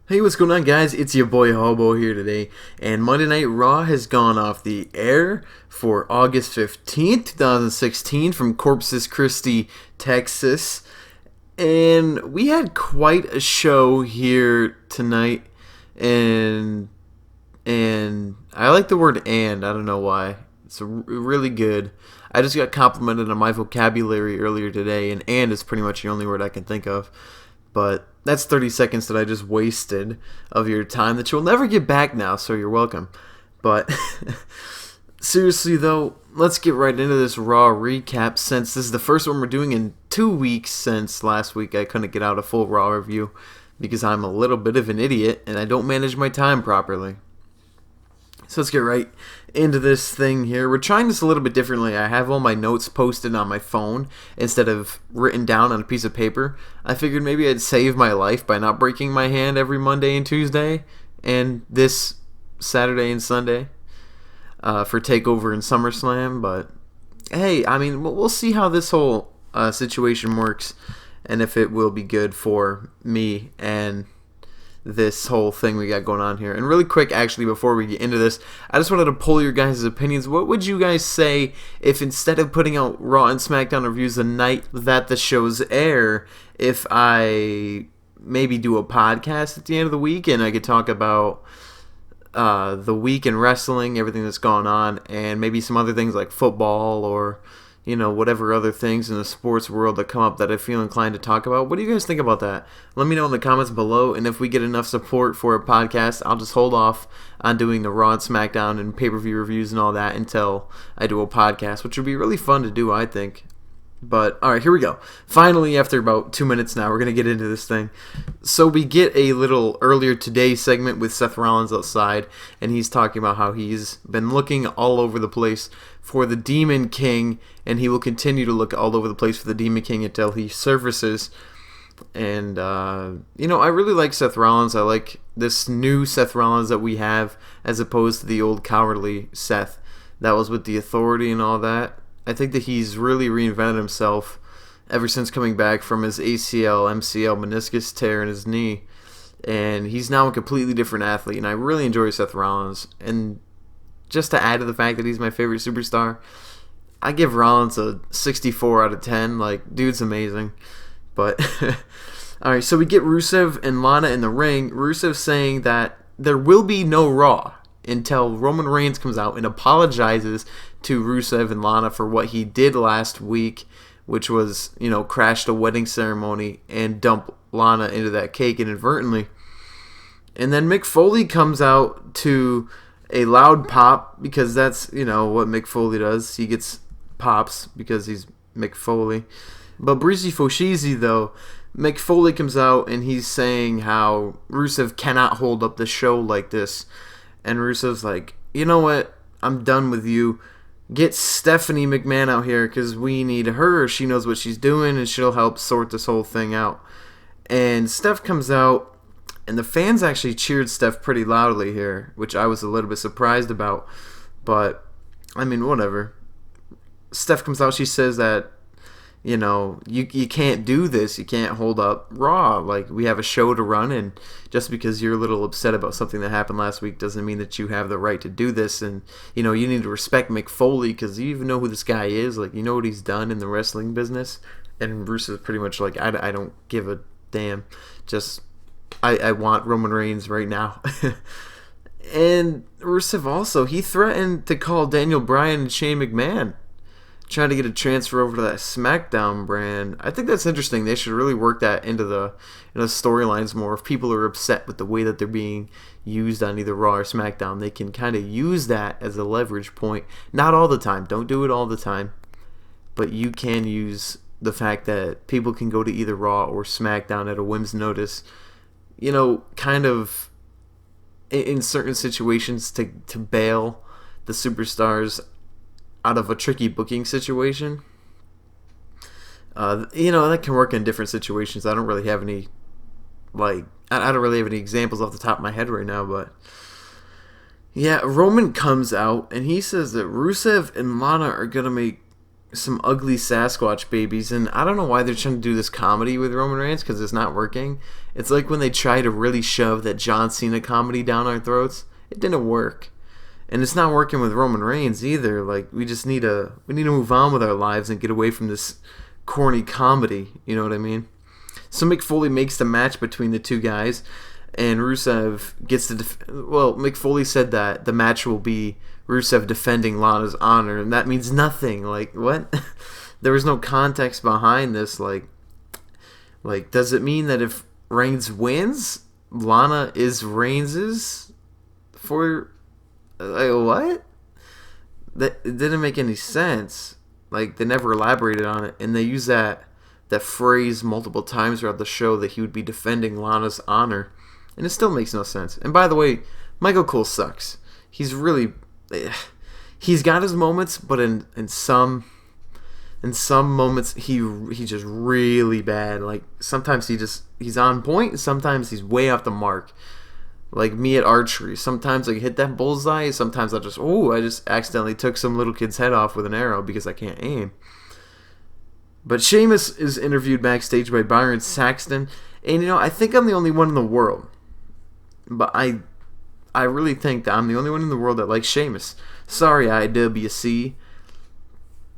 Hey, what's going on, guys? It's your boy Hobo here today, and Monday Night Raw has gone off the air for August 15th, 2016, from Corpus Christi, Texas. And we had quite a show here tonight, and I like the word "and." I don't know why. It's really good. I just got complimented on my vocabulary earlier today, and is pretty much the only word I can think of. But that's 30 seconds that I just wasted of your time that you'll never get back now, so you're welcome. But seriously, though, let's get right into this Raw recap, since this is the first one we're doing in 2 weeks, since last week I couldn't get out a full Raw review because I'm a little bit of an idiot and I don't manage my time properly. So let's get right into this thing here. We're trying this a little bit differently. I have all my notes posted on my phone instead of written down on a piece of paper. I figured maybe I'd save my life by not breaking my hand every Monday and Tuesday and this Saturday and Sunday for TakeOver and SummerSlam. But hey, I mean, we'll see how this whole situation works and if it will be good for me and this whole thing we got going on here. And really quick, actually, before we get into this, I just wanted to pull your guys' opinions. What would you guys say if instead of putting out Raw and SmackDown reviews the night that the shows air, if I maybe do a podcast at the end of the week and I could talk about the week in wrestling, everything that's gone on, and maybe some other things like football or whatever other things in the sports world that come up that I feel inclined to talk about. What do you guys think about that? Let me know in the comments below, and if we get enough support for a podcast, I'll just hold off on doing the Raw and SmackDown and pay-per-view reviews and all that until I do a podcast, which would be really fun to do, I think. But, alright, here we go. Finally, after about 2 minutes now, we're going to get into this thing. So we get a little earlier today segment with Seth Rollins outside, and he's talking about how he's been looking all over the place for the Demon King, and he will continue to look all over the place for the Demon King until he surfaces. And, I really like Seth Rollins. I like this new Seth Rollins that we have, as opposed to the old cowardly Seth that was with the Authority and all that. I think that he's really reinvented himself ever since coming back from his ACL, MCL, meniscus tear in his knee. And he's now a completely different athlete, and I really enjoy Seth Rollins. And just to add to the fact that he's my favorite superstar, I give Rollins a 64 out of 10. Like, dude's amazing. But, alright, so we get Rusev and Lana in the ring. Rusev saying that there will be no Raw until Roman Reigns comes out and apologizes to Rusev and Lana for what he did last week, which was, crash the wedding ceremony and dump Lana into that cake inadvertently. And then Mick Foley comes out to a loud pop, because that's, what Mick Foley does. He gets pops because he's Mick Foley. But Breezy Foshizi, though, Mick Foley comes out and he's saying how Rusev cannot hold up the show like this. And Rusev's like, you know what? I'm done with you. Get Stephanie McMahon out here because we need her. She knows what she's doing and she'll help sort this whole thing out. And Steph comes out, and the fans actually cheered Steph pretty loudly here, which I was a little bit surprised about. But, I mean, whatever. Steph comes out, she says that, you can't do this. You can't hold up Raw. Like, we have a show to run, and just because you're a little upset about something that happened last week doesn't mean that you have the right to do this. And, you need to respect Mick Foley because you even know who this guy is. Like, you know what he's done in the wrestling business. And Bruce is pretty much like, I don't give a damn. Just, I want Roman Reigns right now. And Rusev also, he threatened to call Daniel Bryan and Shane McMahon, trying to get a transfer over to that SmackDown brand. I think that's interesting. They should really work that into the storylines more. If people are upset with the way that they're being used on either Raw or SmackDown, they can kind of use that as a leverage point. Not all the time. Don't do it all the time. But you can use the fact that people can go to either Raw or SmackDown at a whim's notice, kind of in certain situations to bail the superstars out of a tricky booking situation. That can work in different situations. I don't really have any, I don't really have any examples off the top of my head right now, but yeah, Roman comes out and he says that Rusev and Lana are gonna make some ugly Sasquatch babies, and I don't know why they're trying to do this comedy with Roman Reigns because it's not working. It's like when they try to really shove that John Cena comedy down our throats, it didn't work, and it's not working with Roman Reigns either. Like we need to move on with our lives and get away from this corny comedy. You know what I mean? So Mick Foley makes the match between the two guys, and Rusev gets to Mick Foley said that the match will be Rusev defending Lana's honor, and that means nothing. Like, what? There was no context behind this. Like, does it mean that if Reigns wins, Lana is Reigns's for, like, what? That it didn't make any sense. Like, they never elaborated on it, and they use that phrase multiple times throughout the show that he would be defending Lana's honor, and it still makes no sense. And by the way, Michael Cole sucks. He's got his moments, but in some moments he's just really bad. Like sometimes he's on point, and sometimes he's way off the mark. Like me at archery, sometimes I hit that bullseye, sometimes I just accidentally took some little kid's head off with an arrow because I can't aim. But Sheamus is interviewed backstage by Byron Saxton, and I think I'm the only one in the world, but I really think that I'm the only one in the world that likes Sheamus. Sorry, IWC,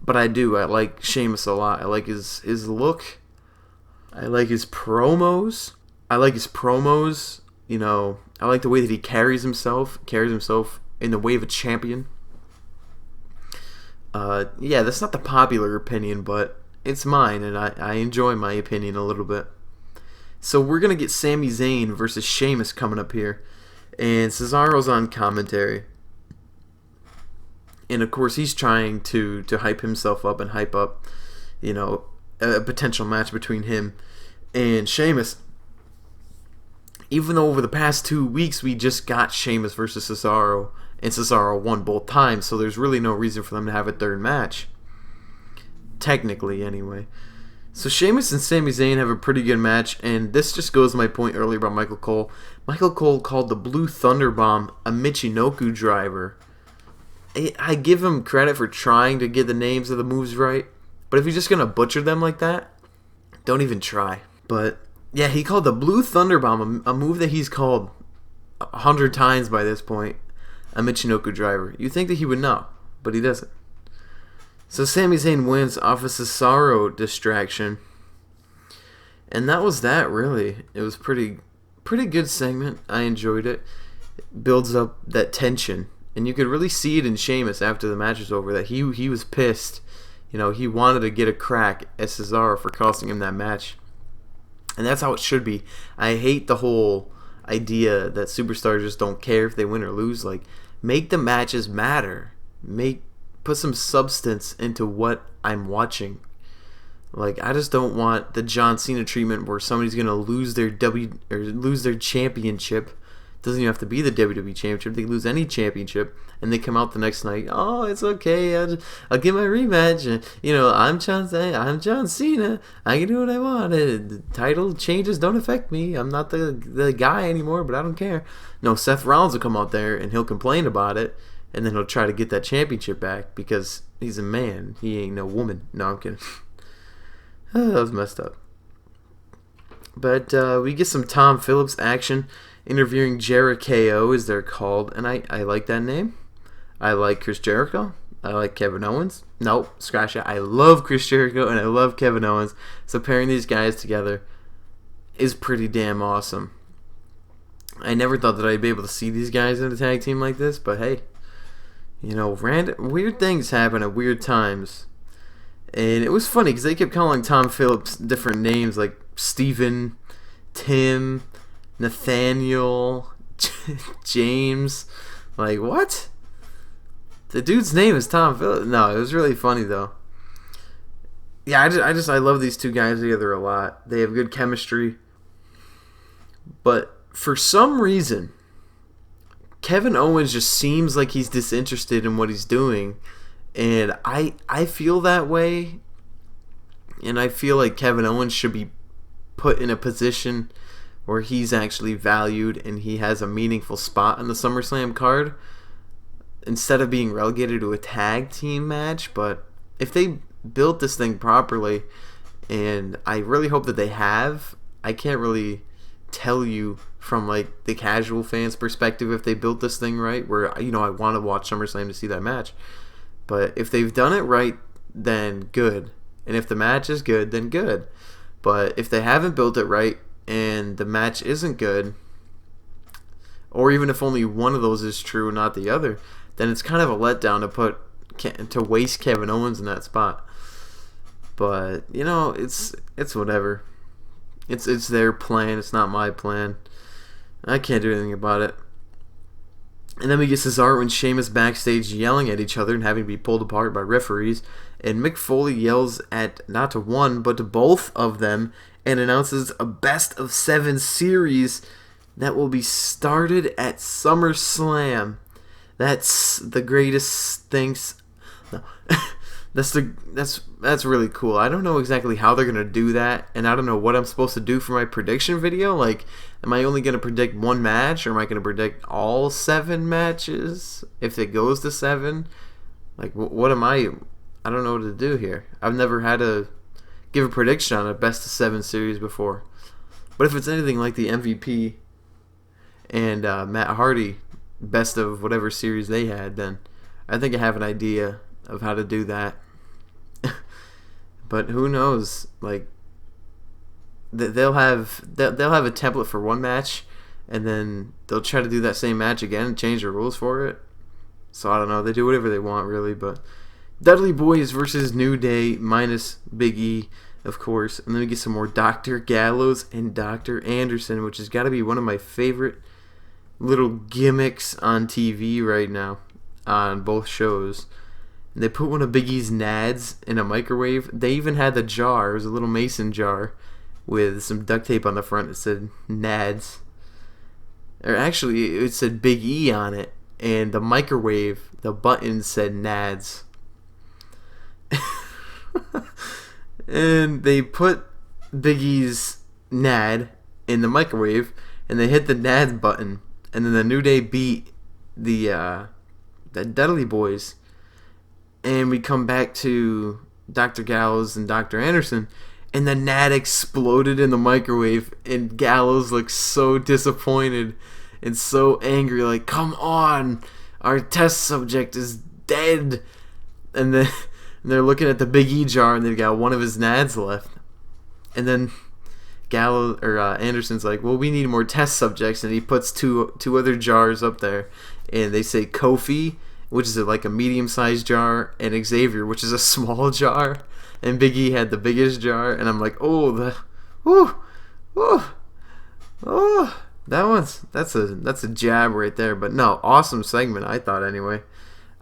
but I do. I like Sheamus a lot. I like his look. I like his promos. I like the way that he carries himself in the way of a champion. Yeah, that's not the popular opinion, but it's mine, and I enjoy my opinion a little bit. So we're going to get Sami Zayn versus Sheamus coming up here. And Cesaro's on commentary. And of course he's trying to hype himself up and hype up, a potential match between him and Sheamus. Even though over the past 2 weeks we just got Sheamus versus Cesaro, and Cesaro won both times, so there's really no reason for them to have a third match. Technically, anyway. So Sheamus and Sami Zayn have a pretty good match, and this just goes to my point earlier about Michael Cole. Michael Cole called the Blue Thunder Bomb a Michinoku driver. I give him credit for trying to get the names of the moves right, but if you're just going to butcher them like that, don't even try. But yeah, he called the Blue Thunder Bomb, a move that he's called 100 times by this point, a Michinoku driver. You think that he would know, but he doesn't. So Sami Zayn wins off a Cesaro distraction. And that was that, really. It was pretty good segment. I enjoyed it. It builds up that tension. And you could really see it in Sheamus after the match was over, that he was pissed. He wanted to get a crack at Cesaro for costing him that match. And that's how it should be. I hate the whole idea that superstars just don't care if they win or lose. Like, make the matches matter. Put some substance into what I'm watching. Like, I just don't want the John Cena treatment where somebody's gonna lose their championship. Doesn't even have to be the WWE championship. They can lose any championship, and they come out the next night. Oh, it's okay. I'll get my rematch. I'm John Cena. I can do what I want. The title changes don't affect me. I'm not the guy anymore, but I don't care. No, Seth Rollins will come out there and he'll complain about it. And then he'll try to get that championship back because he's a man. He ain't no woman. No, I'm kidding. Oh, that was messed up. But we get some Tom Phillips action interviewing Jericho, as they're called. And I like that name. I like Chris Jericho. I like Kevin Owens. Nope, scratch it. I love Chris Jericho and I love Kevin Owens. So pairing these guys together is pretty damn awesome. I never thought that I'd be able to see these guys in a tag team like this, but hey. Random weird things happen at weird times. And it was funny because they kept calling Tom Phillips different names like Stephen, Tim, Nathaniel, James. Like, what? The dude's name is Tom Phillips. No, it was really funny though. Yeah, I love these two guys together a lot. They have good chemistry. But for some reason, Kevin Owens just seems like he's disinterested in what he's doing, and I feel that way, and I feel like Kevin Owens should be put in a position where he's actually valued and he has a meaningful spot on the SummerSlam card instead of being relegated to a tag team match. But if they built this thing properly, and I really hope that they have. I can't really tell you from like the casual fans perspective if they built this thing right, where I want to watch SummerSlam to see that match. But if they've done it right, then good, and if the match is good, then good. But if they haven't built it right and the match isn't good, or even if only one of those is true and not the other, then it's kind of a letdown to waste Kevin Owens in that spot. But it's whatever. It's their plan. It's not my plan. I can't do anything about it. And then we get Cesaro and Sheamus backstage yelling at each other and having to be pulled apart by referees. And Mick Foley yells at not to one, but to both of them and announces a best of 7 series that will be started at SummerSlam. That's the greatest things. No. That's really cool. I don't know exactly how they're gonna do that, and I don't know what I'm supposed to do for my prediction video. Like, am I only gonna predict one match, or am I gonna predict all 7 matches if it goes to 7? Like, what am I? I don't know what to do here. I've never had to give a prediction on a best of 7 series before. But if it's anything like the MVP and Matt Hardy best of whatever series they had, then I think I have an idea of how to do that. But who knows? Like, they'll have a template for one match, and then they'll try to do that same match again and change the rules for it. So I don't know. They do whatever they want, really. But Dudley Boyz versus New Day minus Big E, of course. And then we get some more Dr. Gallows and Dr. Anderson, which has got to be one of my favorite little gimmicks on TV right now on both shows. And they put one of Big E's nads in a microwave. They even had the jar. It was a little mason jar with some duct tape on the front that said nads. Or actually, it said Big E on it. And the microwave, the button said nads. And they put Big E's nad in the microwave, and they hit the nads button. And then the New Day beat the Dudley Boys. And we come back to Dr. Gallows and Dr. Anderson, and the nad exploded in the microwave, and Gallows looks so disappointed and so angry, like, come on, our test subject is dead. And then they're looking at the Big E jar, and they've got one of his nads left. And then Anderson's like, well, we need more test subjects, and he puts two other jars up there, and they say Kofi, which is like a medium-sized jar, and Xavier, which is a small jar, and Big E had the biggest jar, and I'm like, that's a jab right there. But no, awesome segment, I thought anyway.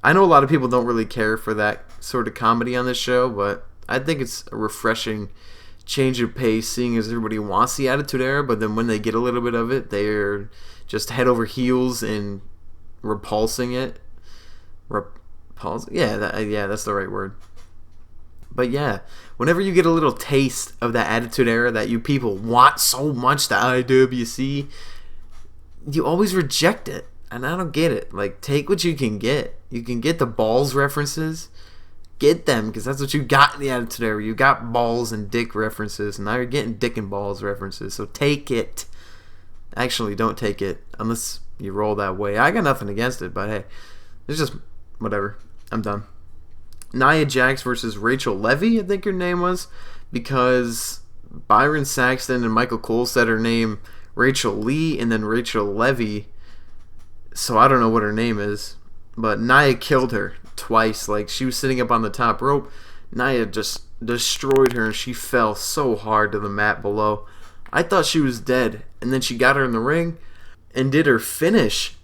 I know a lot of people don't really care for that sort of comedy on this show, but I think it's a refreshing change of pace, seeing as everybody wants the Attitude Era, but then when they get a little bit of it, they're just head over heels and repulsing it. That's the right word. But yeah, whenever you get a little taste of that Attitude Era that you people want so much, the IWC, you always reject it, and I don't get it. Like, take what you can get. You can get the balls references, get them, because that's what you got in the Attitude Era. You got balls and dick references, and now you're getting dick and balls references. So take it. Actually, don't take it unless you roll that way. I got nothing against it, but hey, it's just whatever. I'm done. Nia Jax versus Rachel Levy, I think her name was, because Byron Saxton and Michael Cole said her name Rachel Lee and then Rachel Levy, so I don't know what her name is, but Nia killed her twice. Like, she was sitting up on the top rope, Nia just destroyed her, and she fell so hard to the mat below. I thought she was dead, and then she got her in the ring and did her finish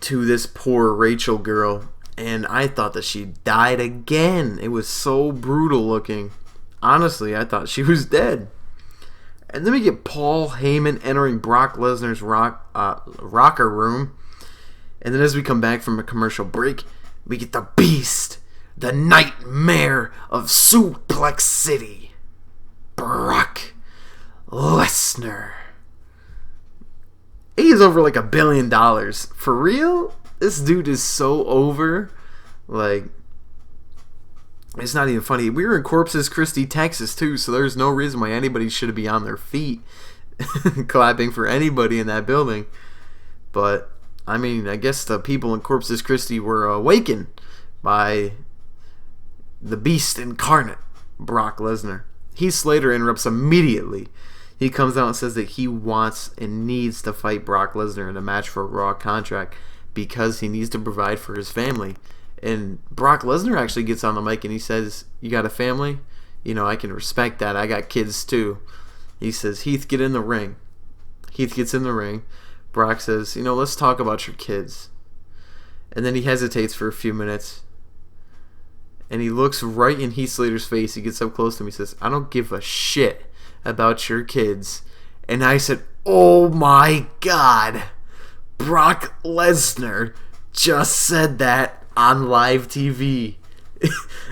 to this poor Rachel girl, and I thought that she died again. It was so brutal looking. Honestly, I thought she was dead. And then we get Paul Heyman entering Brock Lesnar's rocker room. And then as we come back from a commercial break, we get the Beast, the Nightmare of Suplex City, Brock Lesnar. He's over like $1 billion. For real? This dude is so over. Like, It's not even funny. We were in Corpus Christi, Texas, too, so there's no reason why anybody should be on their feet clapping for anybody in that building. But, I mean, I guess the people in Corpus Christi were awakened by the beast incarnate, Brock Lesnar. Heath Slater interrupts immediately. He comes out and says that he wants and needs to fight Brock Lesnar in a match for a Raw contract because he needs to provide for his family. And Brock Lesnar actually gets on the mic and he says, "You got a family? You know, I can respect that. I got kids too." He says, "Heath, get in the ring." Heath gets in the ring. Brock says, "You know, let's talk about your kids." And then he hesitates for a few minutes. And he looks right in Heath Slater's face. He gets up close to him. He says, "I don't give a shit about your kids." And I said, "Oh my God. Brock Lesnar just said that on live TV."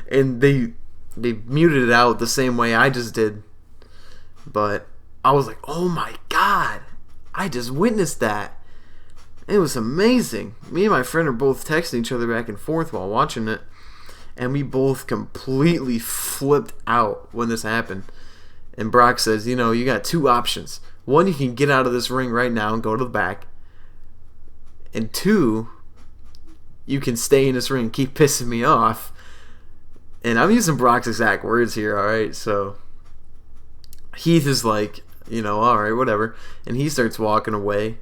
And they muted it out the same way I just did. But I was like, "Oh my God. I just witnessed that." It was amazing. Me and my friend are both texting each other back and forth while watching it. And we both completely flipped out when this happened. And Brock says, "You know, you got two options. One, you can get out of this ring right now and go to the back. And two, you can stay in this ring and keep pissing me off." And I'm using Brock's exact words here, alright? So Heath is like, you know, alright, whatever. And he starts walking away.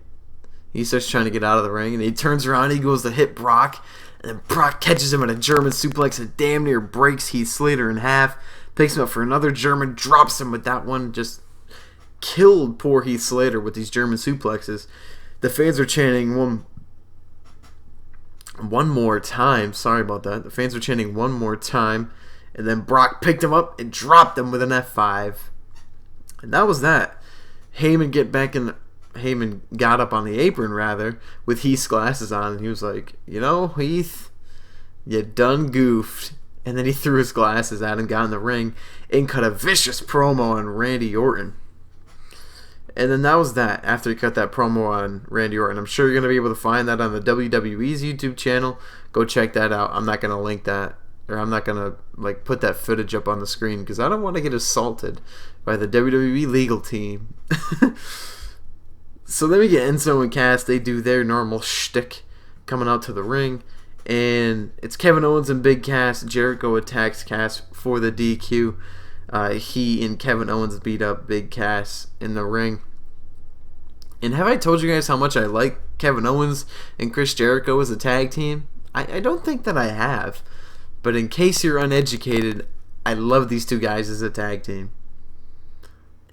He starts trying to get out of the ring. And he turns around, he goes to hit Brock. And then Brock catches him in a German suplex and damn near breaks Heath Slater in half. Picks him up for another German, drops him with that one. Just killed poor Heath Slater with these German suplexes. The fans are chanting one more time. Sorry about that. The fans were chanting one more time. And then Brock picked him up and dropped him with an F5. And that was that. Heyman got up on the apron, rather, with Heath's glasses on, and he was like, "You know, Heath, you done goofed." And then he threw his glasses at him, got in the ring, and cut a vicious promo on Randy Orton. And then that was that. After he cut that promo on Randy Orton, I'm sure you're going to be able to find that on the WWE's YouTube channel. Go check that out. I'm not going to link that, or I'm not going to put that footage up on the screen because I don't want to get assaulted by the WWE legal team. So then we get Enzo and Cass. They do their normal shtick coming out to the ring. And it's Kevin Owens and Big Cass. Jericho attacks Cass for the DQ. He and Kevin Owens beat up Big Cass in the ring. And have I told you guys how much I like Kevin Owens and Chris Jericho as a tag team? I don't think that I have. But in case you're uneducated, I love these two guys as a tag team.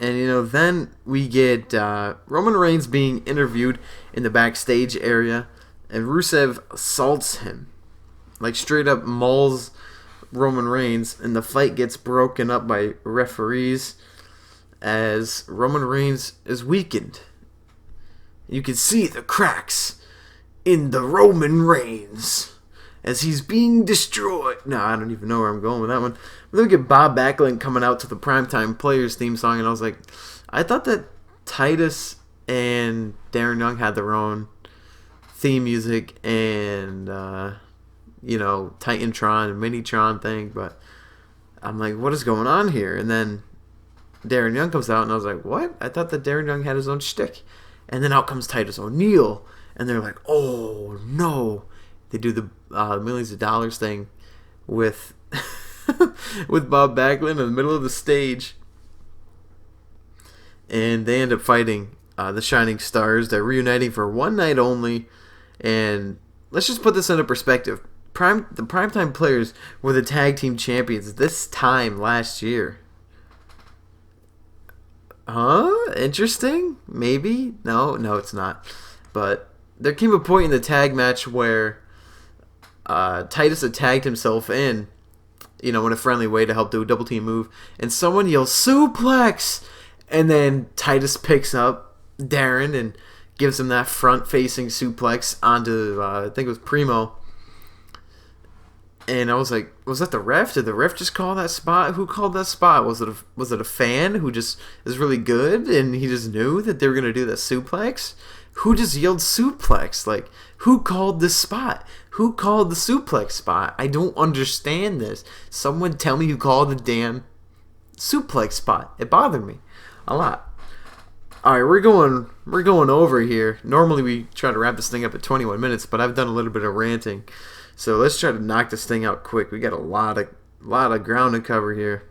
And, you know, then we get Roman Reigns being interviewed in the backstage area. And Rusev assaults him. Like, straight up mauls Roman Reigns. And the fight gets broken up by referees as Roman Reigns is weakened. You can see the cracks in the Roman Reigns as he's being destroyed. No, I don't even know where I'm going with that one. But then we get Bob Backlund coming out to the Primetime Players theme song, and I was like, I thought that Titus and Darren Young had their own theme music and, you know, Titantron and Minitron thing, but I'm like, what is going on here? And then Darren Young comes out, and I was like, what? I thought that Darren Young had his own shtick. And then out comes Titus O'Neil, and they're like, oh, no. They do the millions of dollars thing with with Bob Backlund in the middle of the stage. And they end up fighting the Shining Stars. They're reuniting for one night only. And let's just put this into perspective. The Primetime Players were the tag team champions this time last year. Huh? Interesting? Maybe? No, it's not. But there came a point in the tag match where Titus had tagged himself in, you know, in a friendly way to help do a double team move, and someone yells suplex, and then Titus picks up Darren and gives him that front facing suplex onto I think it was Primo. And I was like, was that the ref? Did the ref just call that spot? Who called that spot? Was it a fan who just is really good and he just knew that they were going to do that suplex? who just yelled suplex? Like, who called this spot? Who called the suplex spot? I don't understand this. Someone tell me who called the damn suplex spot. It bothered me a lot. All right, we're going over here. Normally we try to wrap this thing up at 21 minutes, but I've done a little bit of ranting, so let's try to knock this thing out quick. We got a lot of ground to cover here.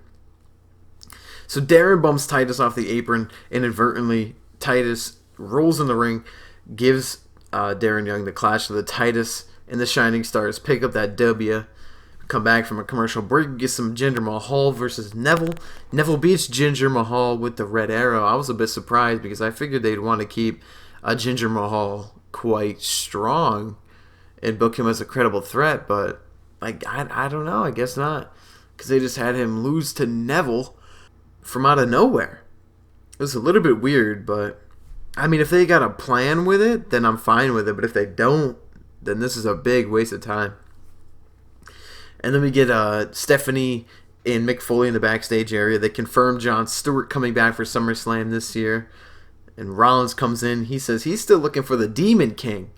So Darren bumps Titus off the apron inadvertently. Titus rolls in the ring, gives Darren Young the Clash of the Titus and the Shining Stars. Pick up that W. Come back from a commercial break, get some Jinder Mahal versus Neville. Neville beats Jinder Mahal with the red arrow. I was a bit surprised because I figured they'd want to keep Jinder Mahal quite strong and book him as a credible threat, but like I don't know. I guess not, because they just had him lose to Neville from out of nowhere. It was a little bit weird, but I mean, if they got a plan with it, then I'm fine with it. But if they don't, then this is a big waste of time. And then we get Stephanie and Mick Foley in the backstage area. They confirm Jon Stewart coming back for SummerSlam this year. And Rollins comes in. He says he's still looking for the Demon King.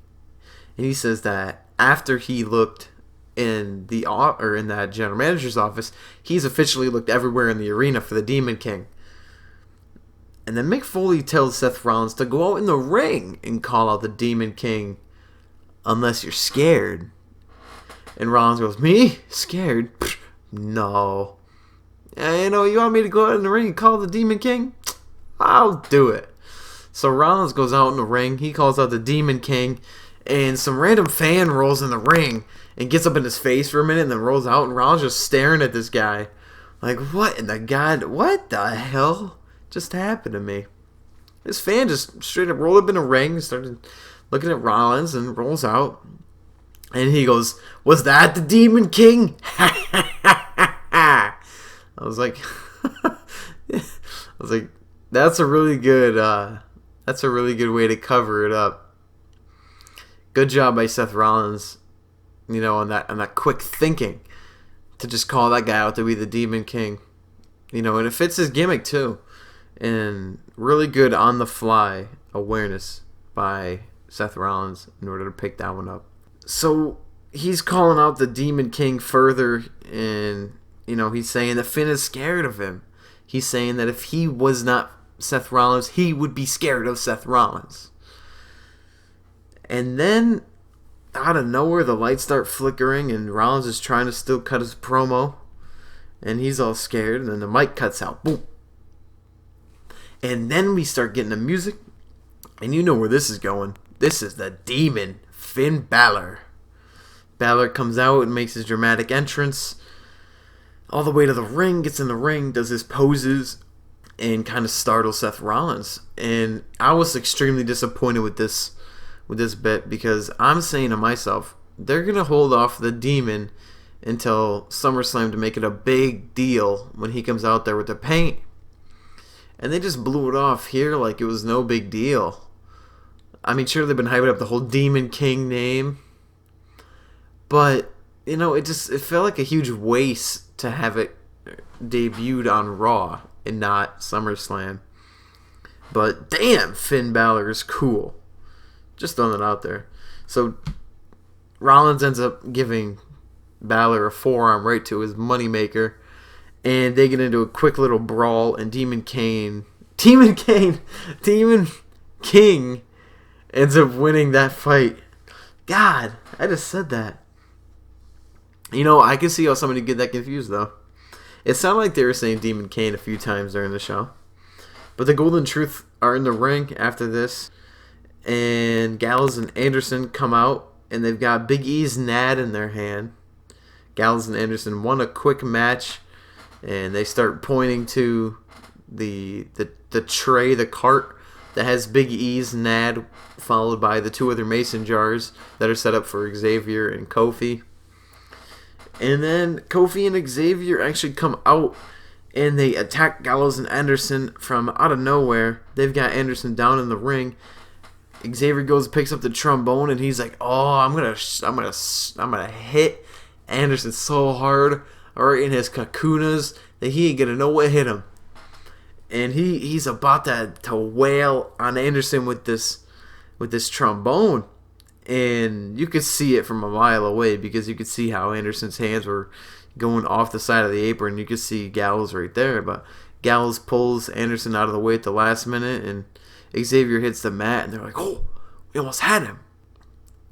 And he says that after he looked in that general manager's office, he's officially looked everywhere in the arena for the Demon King. And then Mick Foley tells Seth Rollins to go out in the ring and call out the Demon King unless you're scared. And Rollins goes, me? Scared? No. You want me to go out in the ring and call the Demon King? I'll do it. So Rollins goes out in the ring. He calls out the Demon King. And some random fan rolls in the ring and gets up in his face for a minute and then rolls out. And Rollins just staring at this guy. Like, what in the God? What the hell just happened to me? This fan just straight up rolled up in the ring and started looking at Rollins and rolls out. And he goes, was that the Demon King? I was like, that's a really good way to cover it up. Good job by Seth Rollins, on that quick thinking to just call that guy out to be the Demon King. And it fits his gimmick too. And really good on the fly awareness by Seth Rollins in order to pick that one up. So he's calling out the Demon King further, and he's saying that Finn is scared of him. He's saying that if he was not Seth Rollins, he would be scared of Seth Rollins. And then out of nowhere, the lights start flickering, and Rollins is trying to still cut his promo, and he's all scared. And then the mic cuts out. Boom. And then we start getting the music, and you know where this is going. This is the Demon Finn Balor. Balor comes out and makes his dramatic entrance all the way to the ring, gets in the ring, does his poses, and kind of startles Seth Rollins. And I was extremely disappointed with this bit, because I'm saying to myself, they're going to hold off the Demon until SummerSlam to make it a big deal when he comes out there with the paint. And they just blew it off here like it was no big deal. I mean, sure, they've been hyping up the whole Demon King name, but it felt like a huge waste to have it debuted on Raw and not SummerSlam. But damn, Finn Balor is cool. Just throwing it out there. So Rollins ends up giving Balor a forearm right to his moneymaker, and they get into a quick little brawl, and Demon King ends up winning that fight. God, I just said that. I can see how somebody get that confused, though. It sounded like they were saying Demon Kane a few times during the show. But the Golden Truth are in the ring after this, and Gallows and Anderson come out, and they've got Big E's NAD in their hand. Gallows and Anderson won a quick match, and they start pointing to the tray, the cart that has Big E's NAD, followed by the two other mason jars that are set up for Xavier and Kofi. And then Kofi and Xavier actually come out, and they attack Gallows and Anderson from out of nowhere. They've got Anderson down in the ring. Xavier goes, picks up the trombone, and he's like, "Oh, I'm gonna hit Anderson so hard, right in his kakunas, that he ain't gonna know what hit him." And he's about to wail on Anderson with this with this trombone. And you could see it from a mile away because you could see how Anderson's hands were going off the side of the apron. You could see Gallows right there, but Gallows pulls Anderson out of the way at the last minute, and Xavier hits the mat, and they're like, "Oh, we almost had him."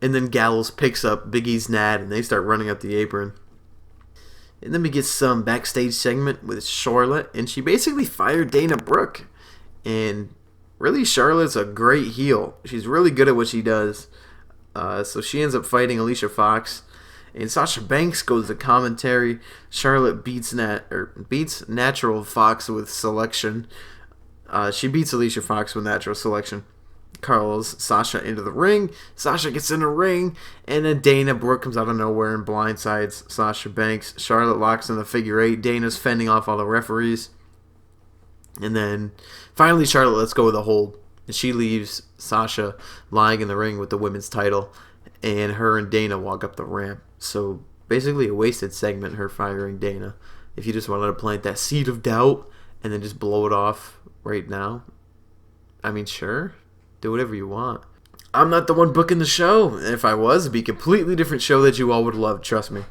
And then Gallows picks up Big E's nad, and they start running up the apron. And then we get some backstage segment with Charlotte, and she basically fired Dana Brooke. And really, Charlotte's a great heel. She's really good at what she does. So she ends up fighting Alicia Fox. And Sasha Banks goes to commentary. Charlotte beats Natural Fox with selection. She beats Alicia Fox with natural selection. Calls Sasha into the ring. Sasha gets in the ring, and then Dana Brooke comes out of nowhere and blindsides Sasha Banks. Charlotte locks in the figure 8. Dana's fending off all the referees. And then finally Charlotte lets go of the hold. And she leaves Sasha lying in the ring with the women's title. And her and Dana walk up the ramp. So basically a wasted segment, her firing Dana. If you just wanted to plant that seed of doubt and then just blow it off right now. I mean, sure. Do whatever you want. I'm not the one booking the show. If I was, it'd be a completely different show that you all would love. Trust me.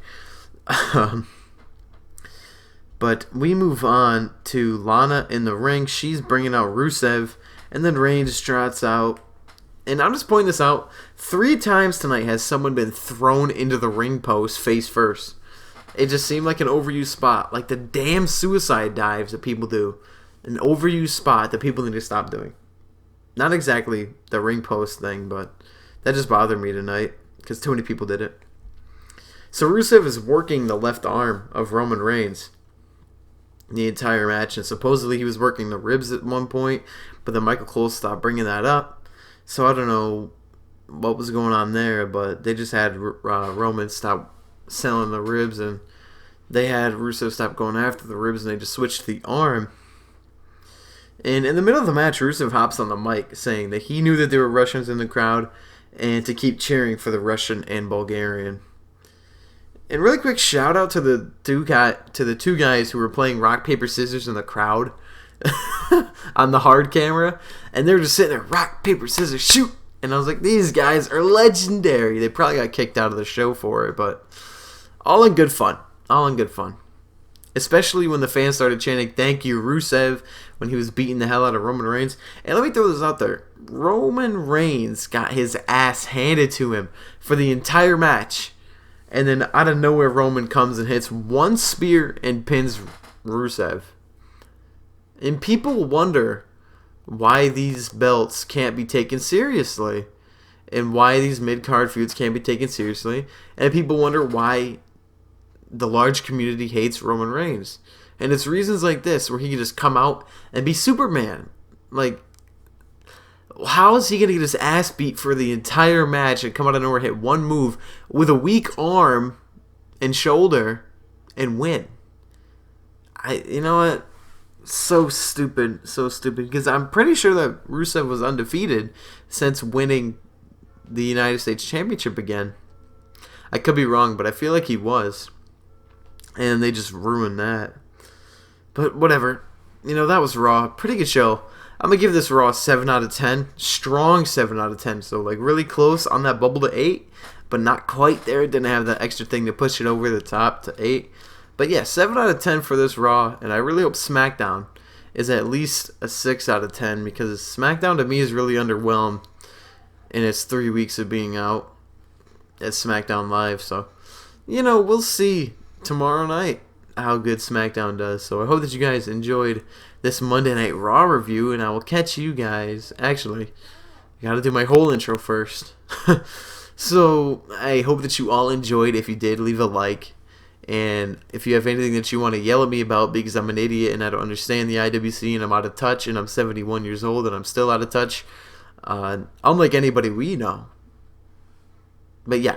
But we move on to Lana in the ring. She's bringing out Rusev. And then Reigns trots out. And I'm just pointing this out. 3 times tonight has someone been thrown into the ring post face first. It just seemed like an overused spot. Like the damn suicide dives that people do. An overused spot that people need to stop doing. Not exactly the ring post thing, but that just bothered me tonight because too many people did it. So Rusev is working the left arm of Roman Reigns the entire match, and supposedly he was working the ribs at one point, but then Michael Cole stopped bringing that up. So I don't know what was going on there, but they just had Roman stop selling the ribs, and they had Rusev stop going after the ribs, and they just switched the arm. And in the middle of the match, Rusev hops on the mic saying that he knew that there were Russians in the crowd and to keep cheering for the Russian and Bulgarian. And really quick shout out to the two guys who were playing rock, paper, scissors in the crowd on the hard camera. And they were just sitting there, rock, paper, scissors, shoot. And I was like, these guys are legendary. They probably got kicked out of the show for it, but all in good fun. All in good fun. Especially when the fans started chanting, "Thank you, Rusev," when he was beating the hell out of Roman Reigns. And let me throw this out there. Roman Reigns got his ass handed to him for the entire match. And then out of nowhere, Roman comes and hits one spear and pins Rusev. And people wonder why these belts can't be taken seriously. And why these mid-card feuds can't be taken seriously. And people wonder why the large community hates Roman Reigns. And it's reasons like this where he can just come out and be Superman. Like, how is he going to get his ass beat for the entire match and come out of nowhere, hit one move with a weak arm and shoulder and win? You know what? So stupid. So stupid. Because I'm pretty sure that Rusev was undefeated since winning the United States Championship again. I could be wrong, but I feel like he was. And they just ruined that. But whatever. You know, that was Raw. Pretty good show. I'm going to give this Raw a 7 out of 10. Strong 7 out of 10. So, like, really close on that bubble to 8. But not quite there. Didn't have that extra thing to push it over the top to 8. But yeah, 7 out of 10 for this Raw. And I really hope SmackDown is at least a 6 out of 10. Because SmackDown to me is really underwhelmed in its 3 weeks of being out at SmackDown Live. So, you know, we'll see tomorrow night how good SmackDown does. So I hope that you guys enjoyed this Monday Night Raw review, and I will catch you guys. Actually, I gotta do my whole intro first. So I hope that you all enjoyed. If you did, leave a like. And if you have anything that you want to yell at me about because I'm an idiot and I don't understand the IWC and I'm out of touch and I'm 71 years old and I'm still out of touch, unlike anybody we know. But yeah,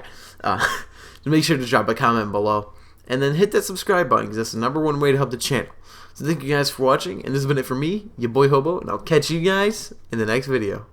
make sure to drop a comment below. And then hit that subscribe button because that's the #1 way to help the channel. So thank you guys for watching. And this has been it for me, your boy Hobo. And I'll catch you guys in the next video.